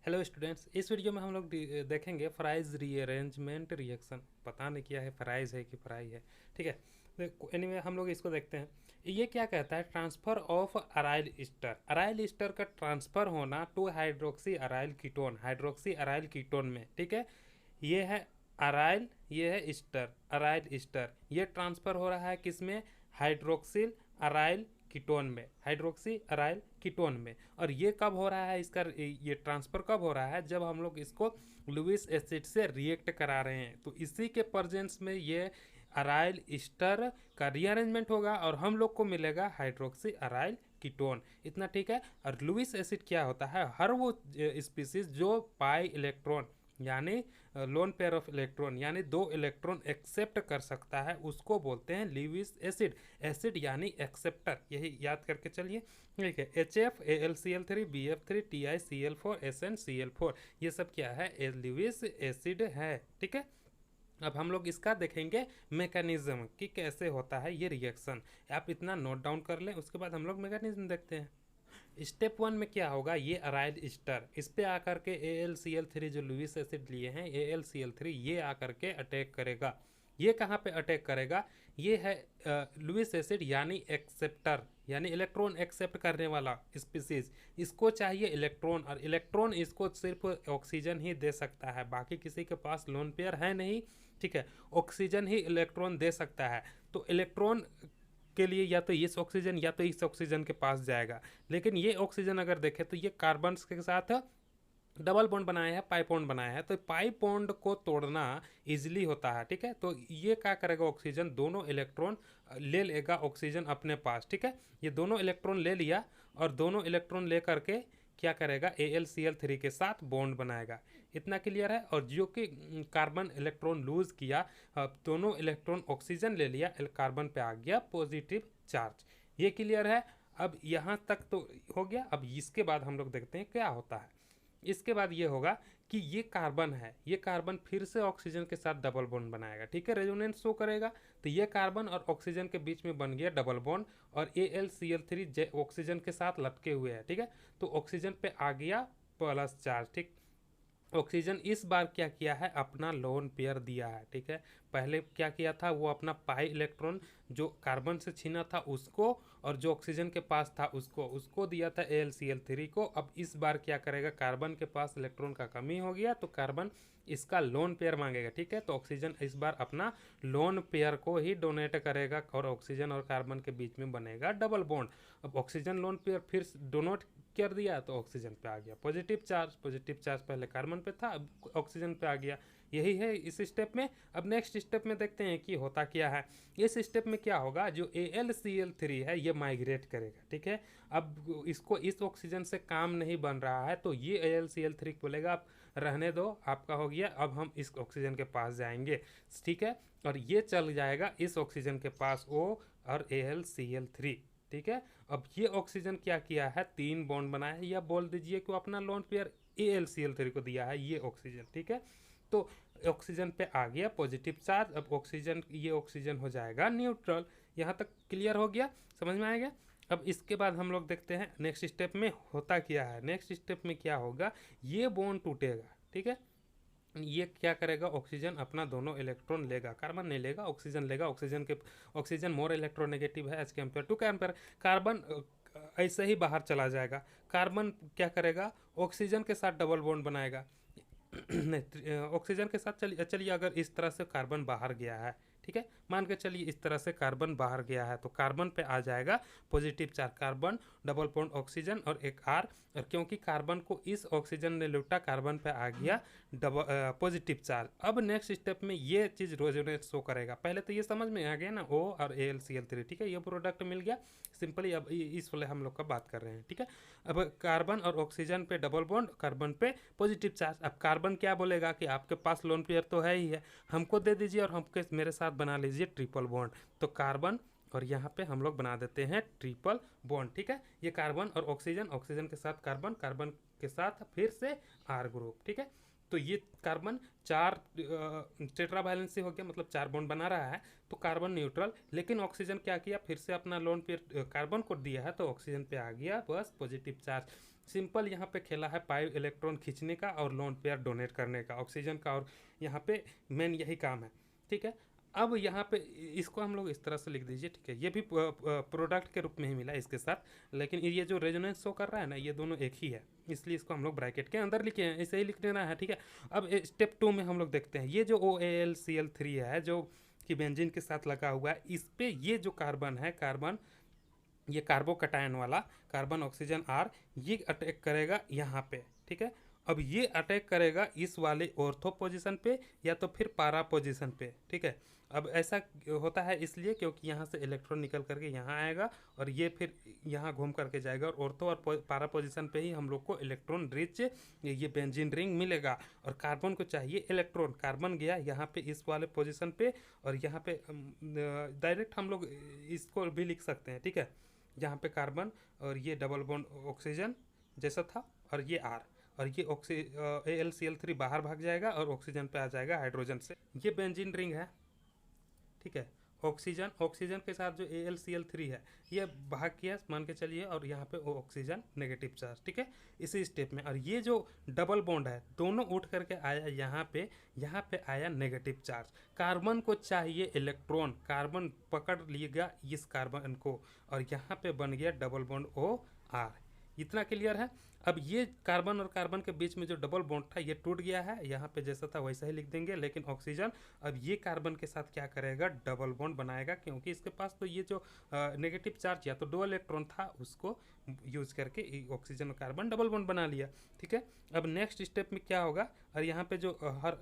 Hello students, इस video में हम लोग देखेंगे फ्राइज रीअरेंजमेंट रिएक्शन। पता नहीं क्या है, फ्राइज है कि फ्राई है। ठीक है, तो एनीवे हम लोग इसको देखते हैं। ये क्या कहता है? Transfer of aryl Easter. Aryl Easter का ट्रांसफर होना two hydroxy aryl ketone, hydroxy aryl ketone में। ठीक है, ये है अराइल, ये है ईस्टर, अराइल ईस्टर। ये ट्रांसफर हो रहा है किसमें? हाइड्रोक्सिल अराइल कीटोन में, हाइड्रोक्सी अराइल कीटोन में। और ये कब हो रहा है? इसका ये ट्रांसफर कब हो रहा है? जब हम लोग इसको लुइस एसिड से रिएक्ट करा रहे हैं, तो इसी के प्रेजेंस में ये अराइल ईस्टर का रीअरेंजमेंट होगा और हम लोग को मिलेगा हाइड्रोक्सी अराइल कीटोन। इतना ठीक है। और लुइस एसिड क्या होता है? हर वो स्पीसीज जो पाई इलेक्ट्रॉन यानी लोन पेयर ऑफ इलेक्ट्रॉन यानी दो इलेक्ट्रॉन एक्सेप्ट कर सकता है, उसको बोलते हैं लुइस एसिड। एसिड यानी एक्सेप्टर, यही याद करके चलिए। ठीक है, HF AlCl3 BF3 TiCl4 SnCl4, ये सब क्या है? लुइस एसिड है। ठीक है, अब हम लोग इसका देखेंगे मैकेनिज्म कि कैसे होता है ये रिएक्शन। आप इतना नोट डाउन कर लें, उसके बाद हम लोग मैकेनिज्म देखते हैं। स्टेप वन में क्या होगा? ये अराइल ईस्टर, इस पे आकर के AlCl3 जो लुइस एसिड लिए हैं, AlCl3 ये आकर के अटैक करेगा। ये कहाँ पे अटैक करेगा? ये है लुइस एसिड यानी एक्सेप्टर, यानी इलेक्ट्रॉन एक्सेप्ट करने वाला स्पीसीज। इसको चाहिए इलेक्ट्रॉन, और इलेक्ट्रॉन इसको सिर्फ ऑक्सीजन ही दे सकता है, बाकी किसी के पास लोन पेयर है नहीं। ठीक है, ऑक्सीजन ही इलेक्ट्रॉन दे सकता है। तो इलेक्ट्रॉन के लिए या तो इस ऑक्सीजन या तो इस ऑक्सीजन के पास जाएगा। लेकिन ये ऑक्सीजन अगर देखें तो ये कार्बन के साथ डबल बॉन्ड बनाया है, पाई बॉन्ड बनाया है, तो पाई बॉन्ड को तोड़ना इजीली होता है। ठीक है, तो ये क्या करेगा? ऑक्सीजन दोनों इलेक्ट्रॉन ले लेगा ऑक्सीजन अपने पास। ठीक है, ये दोनों इलेक्ट्रॉन ले लिया और दोनों इलेक्ट्रॉन ले करके क्या करेगा? AlCl3 के साथ बॉन्ड बनाएगा। इतना क्लियर है। और जो कि कार्बन इलेक्ट्रॉन लूज किया, दोनों इलेक्ट्रॉन ऑक्सीजन ले लिया, कार्बन पे आ गया पॉजिटिव चार्ज। ये क्लियर है। अब यहाँ तक तो हो गया। अब इसके बाद हम लोग देखते हैं क्या होता है। इसके बाद ये होगा कि ये कार्बन है, ये कार्बन फिर से ऑक्सीजन के साथ डबल बॉन्ड बनाएगा। ठीक है, रेजोनेंस शो करेगा। तो ये कार्बन और ऑक्सीजन के बीच में बन गया डबल बॉन्ड, और AlCl3 ऑक्सीजन के साथ लटके हुए हैं। ठीक है, तो ऑक्सीजन पे आ गया प्लस चार्ज। ठीक, ऑक्सीजन इस बार क्या किया है? अपना लोन पेयर दिया है। ठीक है, पहले क्या किया था? वो अपना पाई इलेक्ट्रॉन जो कार्बन से छीना था उसको, और जो ऑक्सीजन के पास था उसको उसको दिया था AlCl3 को। अब इस बार क्या करेगा? कार्बन के पास इलेक्ट्रॉन का कमी हो गया तो कार्बन इसका लोन पेयर मांगेगा। ठीक है, तो ऑक्सीजन इस बार अपना लोन पेयर को ही डोनेट करेगा और ऑक्सीजन और कार्बन के बीच में बनेगा डबल बॉन्ड। अब ऑक्सीजन लोन पेयर फिर डोनेट कर दिया तो ऑक्सीजन पे आ गया पॉजिटिव चार्ज। पॉजिटिव चार्ज पहले कार्बन पे था, अब ऑक्सीजन पे आ गया। यही है इस स्टेप में। अब नेक्स्ट स्टेप में देखते हैं कि होता क्या है। इस स्टेप में क्या होगा? जो AlCl3 है ये माइग्रेट करेगा। ठीक है, अब इसको इस ऑक्सीजन से काम नहीं बन रहा है, तो ये AlCl3 बोलेगा आप रहने दो, आपका हो गया, अब हम इस ऑक्सीजन के पास जाएंगे। ठीक है, और ये चल जाएगा इस ऑक्सीजन के पास O और AlCl3। ठीक है, अब ये ऑक्सीजन क्या किया है? तीन बॉन्ड बनाया है, या बोल दीजिए कि अपना लोन पेयर AlCl3 को दिया है ये ऑक्सीजन। ठीक है, तो ऑक्सीजन पे आ गया पॉजिटिव चार्ज। अब ऑक्सीजन, ये ऑक्सीजन हो जाएगा न्यूट्रल। यहाँ तक क्लियर हो गया, समझ में आ गया। अब इसके बाद हम लोग देखते हैं नेक्स्ट स्टेप में होता क्या है। नेक्स्ट स्टेप में क्या होगा? ये बॉन्ड टूटेगा। ठीक है, ये क्या करेगा? ऑक्सीजन अपना दोनों इलेक्ट्रॉन लेगा, कार्बन नहीं लेगा, ऑक्सीजन लेगा। ऑक्सीजन के ऑक्सीजन मोर इलेक्ट्रोनेगेटिव है as compare to carbon. Carbon ऐसे ही बाहर चला जाएगा। कार्बन क्या करेगा? ऑक्सीजन के साथ डबल बॉन्ड बनाएगा। नहीं, ऑक्सीजन के साथ चलिए अगर इस तरह से कार्बन बाहर गया है, ठीक है, मान के चलिए इस तरह से कार्बन बाहर गया है, तो कार्बन पे आ जाएगा positive charge, carbon double bond oxygen और एक R। और क्योंकि कार्बन को इस ऑक्सीजन ने लूटा, कार्बन पे आ गया डबल पॉजिटिव चार्ज। अब नेक्स्ट स्टेप में ये चीज़ रेजोनेंस शो करेगा। पहले तो ये समझ में आ गया ना, O और AlCl3। ठीक है, ये प्रोडक्ट मिल गया सिंपली। अब इस वाले हम लोग का बात कर रहे हैं। ठीक है, अब कार्बन और ऑक्सीजन पे डबल बॉन्ड, कार्बन पे पॉजिटिव चार्ज। अब कार्बन क्या बोलेगा कि आपके पास लोन पेयर तो है ही है, हमको दे दीजिए और हमके मेरे साथ बना लीजिए ट्रिपल बॉन्ड। तो कार्बन और यहाँ पे हम लोग बना देते हैं ट्रिपल बॉन्ड। ठीक है, ये कार्बन और ऑक्सीजन, ऑक्सीजन के साथ कार्बन, कार्बन के साथ फिर से R ग्रुप। ठीक है, तो ये कार्बन चार टेट्रा वैलेंसी हो गया, मतलब चार बॉन्ड बना रहा है, तो कार्बन न्यूट्रल। लेकिन ऑक्सीजन क्या किया? फिर से अपना लोन पेयर कार्बन को दिया है, तो ऑक्सीजन पे आ गया बस पॉजिटिव चार्ज। सिंपल यहाँ पे खेला है पाई इलेक्ट्रॉन खींचने का और लोन पेयर डोनेट करने का ऑक्सीजन का, और यहाँ पे मेन यही काम है। ठीक है, अब यहाँ पे इसको हम लोग इस तरह से लिख दीजिए। ठीक है, ये भी प्रोडक्ट के रूप में ही मिला इसके साथ, लेकिन ये जो रेजोनेंस शो कर रहा है ना, ये दोनों एक ही है, इसलिए इसको हम लोग ब्रैकेट के अंदर लिखे हैं, ऐसे ही लिख देना है। ठीक है, अब स्टेप 2 में हम लोग देखते हैं ये जो OAlCl3 है जो कि बेंजीन के साथ लगा हुआ है, इस पे ये जो कार्बन है, कार्बन ये कार्बोकटायन वाला कार्बन ऑक्सीजन R, ये अटैक करेगा यहाँ पे। ठीक है, अब ये अटैक करेगा इस वाले ऑर्थो पोजीशन पे या तो फिर पारा पोजीशन पे। ठीक है, अब ऐसा होता है इसलिए क्योंकि यहाँ से इलेक्ट्रॉन निकल करके यहाँ आएगा और ये फिर यहाँ घूम करके जाएगा, और ऑर्थो और पारा पोजीशन पे ही हम लोग को इलेक्ट्रॉन रिच ये बेंजीन रिंग मिलेगा। और कार्बन को चाहिए इलेक्ट्रॉन, कार्बन गया यहाँ पे इस वाले पोजीशन पे, और यहाँ पे डायरेक्ट हम लोग इसको भी लिख सकते हैं। ठीक है, यहाँ पे कार्बन और ये डबल बॉन्ड ऑक्सीजन जैसा था, और ये R, और ये AlCl3 बाहर भाग जाएगा और ऑक्सीजन पे आ जाएगा हाइड्रोजन से। ये बेंजीन रिंग है। ठीक है, ऑक्सीजन के साथ जो AlCl3 है ये भाग किया मान के चलिए, और यहाँ पे ऑक्सीजन नेगेटिव चार्ज। ठीक है, इसी स्टेप में, और ये जो डबल बॉन्ड है दोनों उठ करके आया यहाँ पे आया नेगेटिव चार्ज। कार्बन को चाहिए इलेक्ट्रॉन, कार्बन पकड़ लिएगा इस कार्बन को, और यहाँ पे बन गया डबल बॉन्ड OR। इतना क्लियर है। अब ये कार्बन और कार्बन के बीच में जो डबल बॉन्ड था ये टूट गया है, यहाँ पे जैसा था वैसा ही लिख देंगे, लेकिन ऑक्सीजन अब ये कार्बन के साथ क्या करेगा, डबल बॉन्ड बनाएगा, क्योंकि इसके पास तो ये जो नेगेटिव चार्ज या तो दो इलेक्ट्रॉन था उसको यूज करके ऑक्सीजन और कार्बन डबल बॉन्ड बना लिया। ठीक है, अब नेक्स्ट स्टेप में क्या होगा, और यहाँ पे जो हर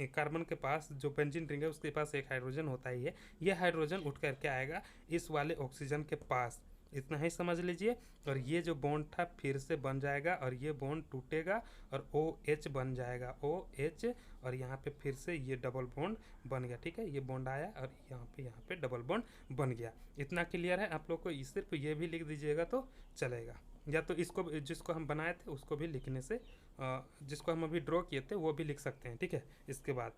कार्बन के पास जो बेंजीन रिंग है उसके पास एक हाइड्रोजन होता ही है, ये हाइड्रोजन उठ करके आएगा इस वाले ऑक्सीजन के पास। इतना ही समझ लीजिए, और ये जो बॉन्ड था फिर से बन जाएगा, और ये बॉन्ड टूटेगा और OH बन जाएगा, OH, और यहाँ पे फिर से ये डबल बॉन्ड बन गया। ठीक है, ये बॉन्ड आया और यहाँ पे डबल बॉन्ड बन गया। इतना क्लियर है आप लोग को, सिर्फ ये भी लिख दीजिएगा तो चलेगा, या तो इसको जिसको हम बनाए थे उसको भी लिखने से, जिसको हम अभी ड्रॉ किए थे वो भी लिख सकते हैं। ठीक है, इसके बाद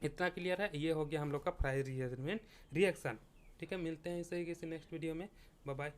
इतना क्लियर है, ये हो गया हम लोग का फ्राइज रिएरेंजमेंट रिएक्शन। ठीक है, मिलते हैं इसे किसी नेक्स्ट वीडियो में। Bye bye.